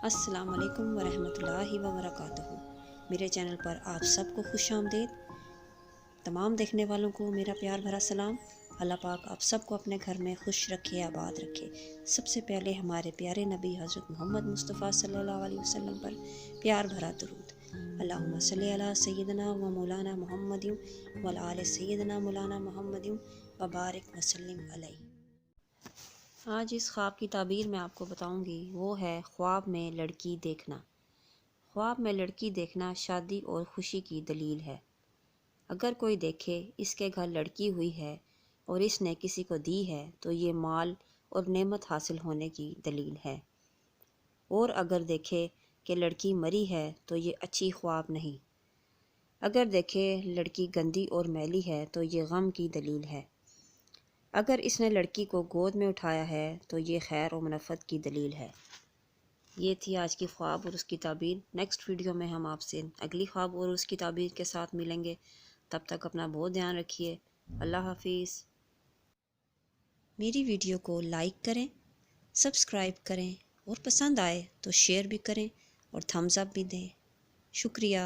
السلام علیکم ورحمۃ اللہ وبرکاتہ۔ میرے چینل پر آپ سب کو خوش آمدید۔ تمام دیکھنے والوں کو میرا پیار بھرا سلام۔ اللہ پاک آپ سب کو اپنے گھر میں خوش رکھے، آباد رکھے۔ سب سے پہلے ہمارے پیارے نبی حضرت محمد مصطفیٰ صلی اللہ علیہ وسلم پر پیار بھرا درود۔ اللہم صلی علی سیدنا و مولانا محمد وعلی آل سیدنا مولانا محمد وبارک وسلم علیہ۔ آج اس خواب کی تعبیر میں آپ کو بتاؤں گی، وہ ہے خواب میں لڑکی دیکھنا۔ خواب میں لڑکی دیکھنا شادی اور خوشی کی دلیل ہے۔ اگر کوئی دیکھے اس کے گھر لڑکی ہوئی ہے اور اس نے کسی کو دی ہے تو یہ مال اور نعمت حاصل ہونے کی دلیل ہے، اور اگر دیکھے کہ لڑکی مری ہے تو یہ اچھی خواب نہیں۔ اگر دیکھے لڑکی گندی اور میلی ہے تو یہ غم کی دلیل ہے۔ اگر اس نے لڑکی کو گود میں اٹھایا ہے تو یہ خیر و منفعت کی دلیل ہے۔ یہ تھی آج کی خواب اور اس کی تعبیر۔ نیکسٹ ویڈیو میں ہم آپ سے اگلی خواب اور اس کی تعبیر کے ساتھ ملیں گے۔ تب تک اپنا بہت دھیان رکھیے۔ اللہ حافظ۔ میری ویڈیو کو لائک کریں، سبسکرائب کریں اور پسند آئے تو شیئر بھی کریں اور تھمز اپ بھی دیں۔ شکریہ۔